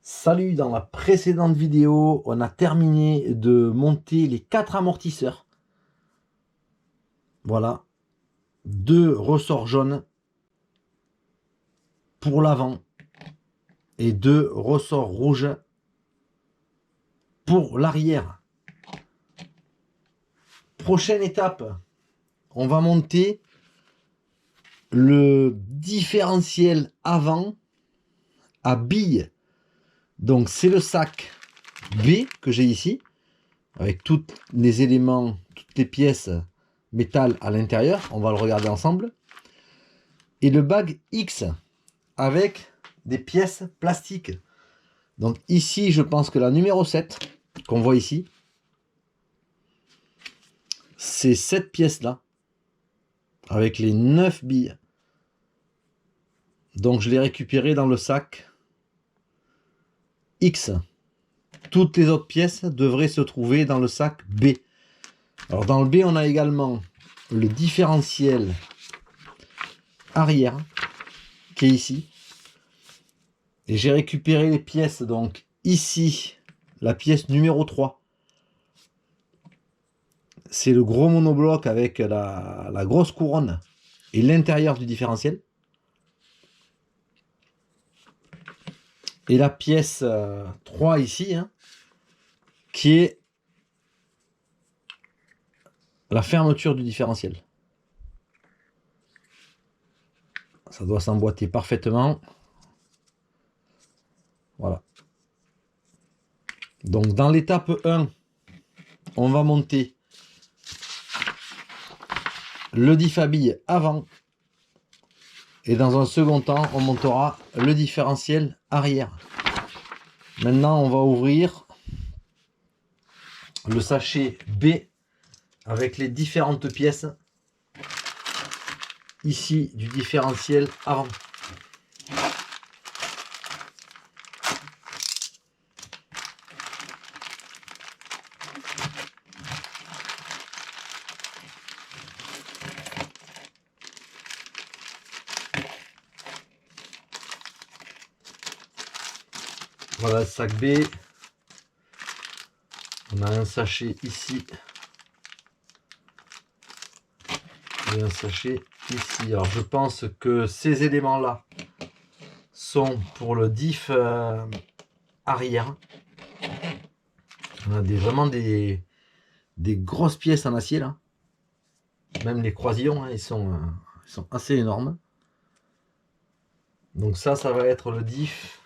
Salut, dans la précédente vidéo, on a terminé de monter les 4 amortisseurs. Voilà, 2 ressorts jaunes pour l'avant et 2 ressorts rouges pour l'arrière. Prochaine étape, on va monter le différentiel avant à billes. Donc c'est le sac B que j'ai ici, avec tous les éléments, toutes les pièces métal à l'intérieur. On va le regarder ensemble. Et le bag X avec des pièces plastiques. Donc ici, je pense que la numéro 7, qu'on voit ici, c'est cette pièce-là, avec les 9 billes. Donc je l'ai récupéré dans le sac X. Toutes les autres pièces devraient se trouver dans le sac B. Alors dans le B, on a également le différentiel arrière, qui est ici. Et j'ai récupéré les pièces, donc ici, la pièce numéro 3. C'est le gros monobloc avec la grosse couronne et l'intérieur du différentiel. Et la pièce 3 ici, qui est la fermeture du différentiel. Ça doit s'emboîter parfaitement. Voilà. Donc dans l'étape 1, on va monter le diff à billes avant. Et dans un second temps, on montera le différentiel arrière. Maintenant, on va ouvrir le sachet B avec les différentes pièces ici du différentiel avant. Voilà le sac B. On a un sachet ici et un sachet ici. Alors je pense que ces éléments-là sont pour le diff arrière. On a vraiment des grosses pièces en acier là. Même les croisillons, ils sont assez énormes. Donc ça va être le diff.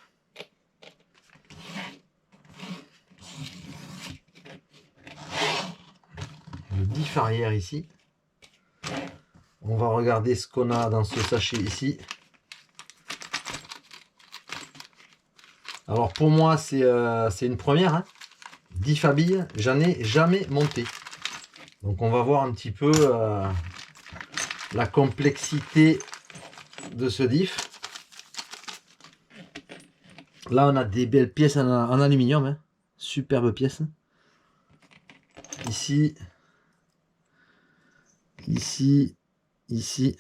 Le diff arrière ici. On va regarder ce qu'on a dans ce sachet ici. Alors pour moi c'est une première. Diff à billes, j'en ai jamais monté. Donc on va voir un petit peu la complexité de ce diff. Là on a des belles pièces en aluminium. Superbe pièce. Ici. Ici. Ici.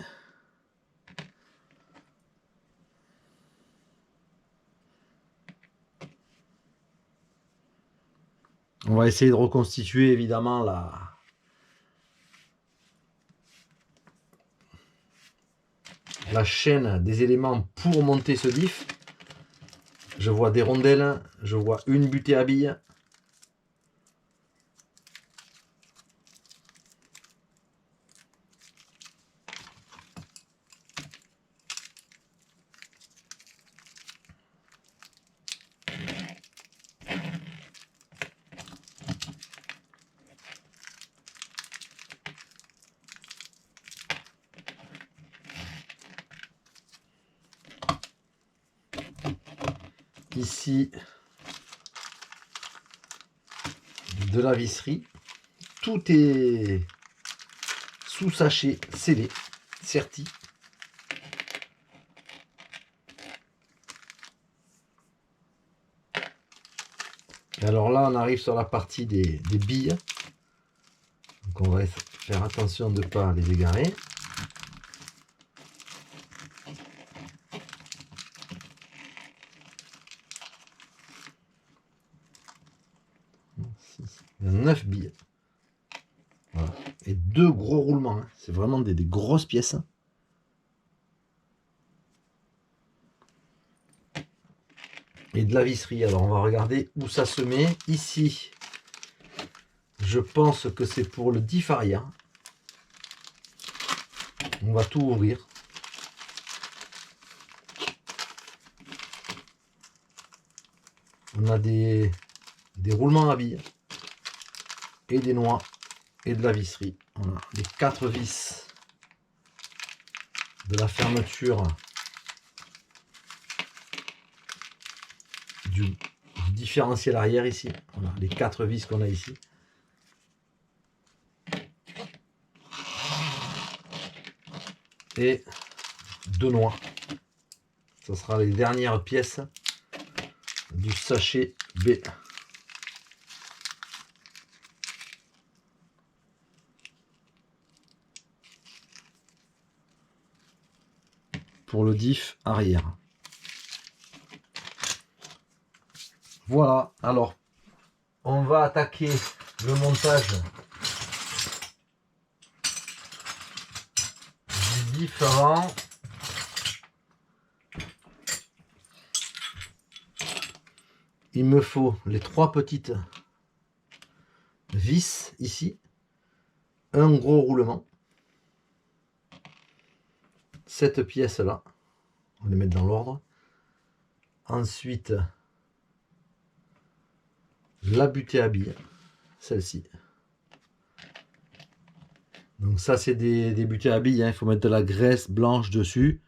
On va essayer de reconstituer évidemment la chaîne des éléments pour monter ce diff. Je vois des rondelles, je vois une butée à billes. Ici, de la visserie. Tout est sous sachet, scellé, serti. Et alors là, on arrive sur la partie des billes. Donc on va faire attention de ne pas les égarer. Il y a 9 billes. Voilà. Et 2 gros roulements. Hein. C'est vraiment des grosses pièces. Et de la visserie. Alors on va regarder où ça se met. Ici, je pense que c'est pour le diff arrière. On va tout ouvrir. On a des roulements à billes et des noix et de la visserie. Voilà. Les 4 vis de la fermeture du différentiel arrière ici. Voilà, les 4 vis qu'on a ici. Et 2 noix. Ce sera les dernières pièces du sachet B. Pour le diff arrière. Voilà, alors on va attaquer le montage du diff avant. Il me faut les 3 petites vis ici, un gros roulement, cette pièce là, on va les mettre dans l'ordre. Ensuite, la butée à billes, celle-ci. Donc ça c'est des butées à billes, hein. Il faut mettre de la graisse blanche dessus.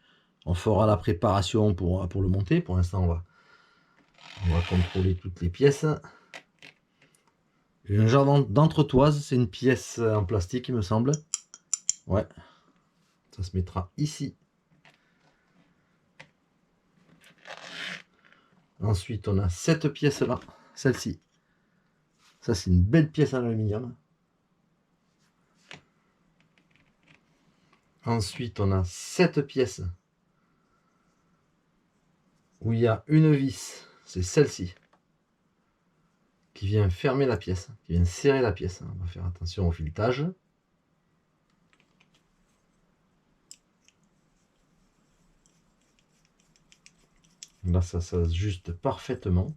On fera la préparation pour le monter. Pour l'instant on va contrôler toutes les pièces. Un genre d'entretoise, c'est une pièce en plastique il me semble. Ouais, ça se mettra ici. Ensuite on a cette pièce là, celle-ci. Ça c'est une belle pièce en aluminium. Ensuite on a cette pièce où il y a une vis, c'est celle-ci, qui vient fermer la pièce, qui vient serrer la pièce. On va faire attention au filetage. Là ça s'ajuste parfaitement.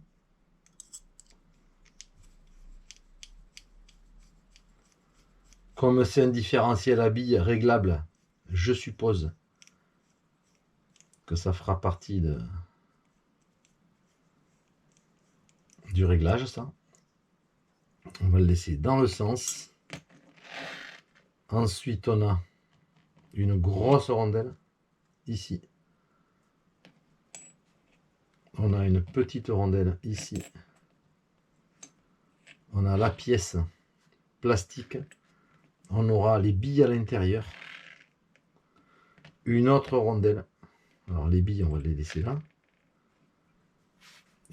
Comme c'est un différentiel à billes réglable, je suppose que ça fera partie du réglage, ça. On va le laisser dans le sens. Ensuite, on a une grosse rondelle ici. On a une petite rondelle ici. On a la pièce plastique. On aura les billes à l'intérieur. Une autre rondelle. Alors les billes, on va les laisser là.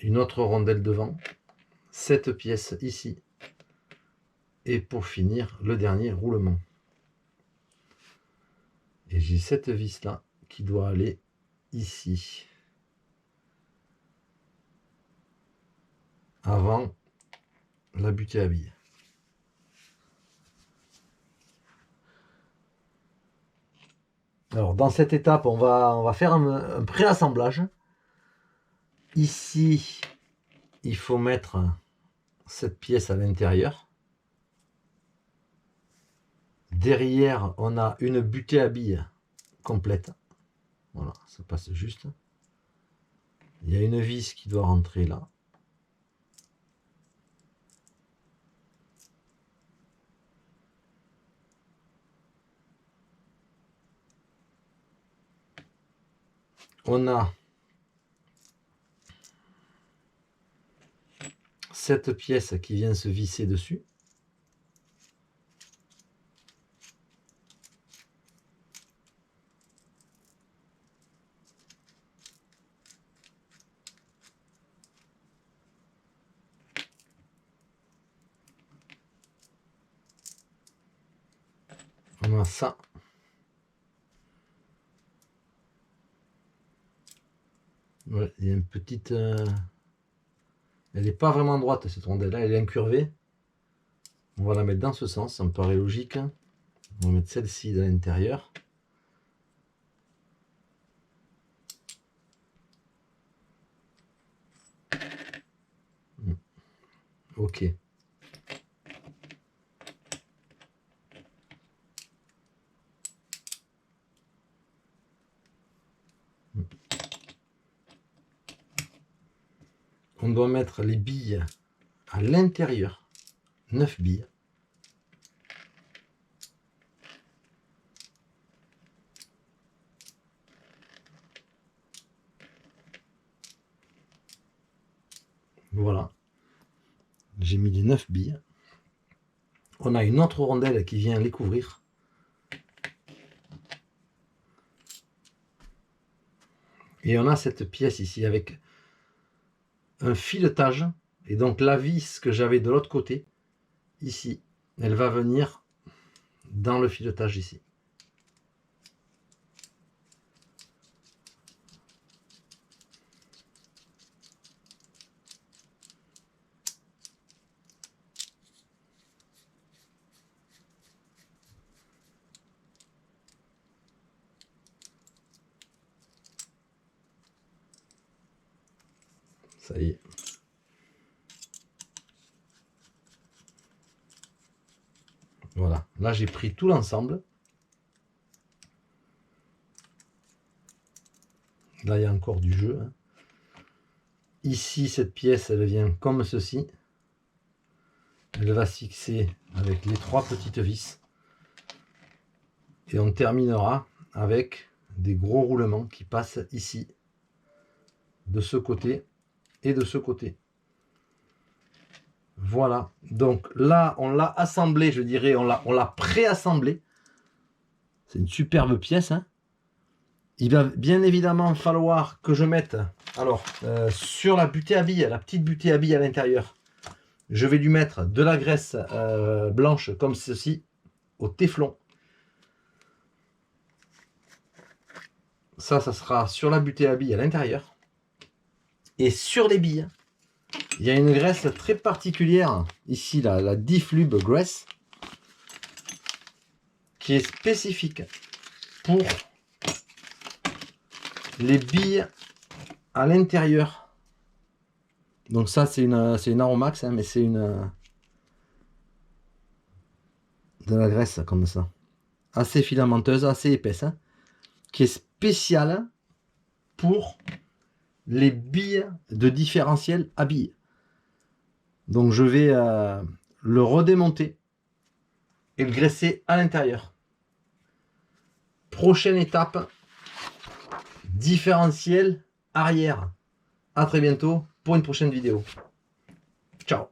Une autre rondelle devant. Cette pièce ici. Et pour finir, le dernier roulement. Et j'ai cette vis là qui doit aller ici. Avant la butée à billes. Alors dans cette étape, on va faire un préassemblage. Ici, il faut mettre cette pièce à l'intérieur. Derrière, on a une butée à billes complète. Voilà, ça passe juste. Il y a une vis qui doit rentrer là. On a cette pièce qui vient se visser dessus. On a ça. Ouais, il y a une petite... Elle n'est pas vraiment droite cette rondelle là, elle est incurvée. On va la mettre dans ce sens, ça me paraît logique. On va mettre celle-ci de l'intérieur. Ok. On doit mettre les billes à l'intérieur. 9 billes. Voilà. J'ai mis les 9 billes. On a une autre rondelle qui vient les couvrir. Et on a cette pièce ici avec un filetage. Et donc la vis que j'avais de l'autre côté, ici, elle va venir dans le filetage ici. Ça y est. Voilà, là j'ai pris tout l'ensemble. Là il y a encore du jeu. Ici cette pièce elle vient comme ceci. Elle va se fixer avec les 3 petites vis. Et on terminera avec des gros roulements qui passent ici, de ce côté et de ce côté. Voilà, donc là on l'a assemblé, je dirais, on l'a pré-assemblé. C'est une superbe pièce, hein. Il va bien évidemment falloir que je mette, alors, sur la butée à billes, la petite butée à billes à l'intérieur, je vais lui mettre de la graisse blanche comme ceci, au téflon. Ça sera sur la butée à billes à l'intérieur. Et sur les billes, il y a une graisse très particulière, ici la Difflube Grass, qui est spécifique pour les billes à l'intérieur. Donc ça c'est une Aromax, hein, mais c'est une de la graisse comme ça, assez filamenteuse, assez épaisse, hein, qui est spéciale pour les billes de différentiel à billes. Donc je vais le redémonter et le graisser à l'intérieur. Prochaine étape, différentiel arrière. À très bientôt pour une prochaine vidéo. Ciao.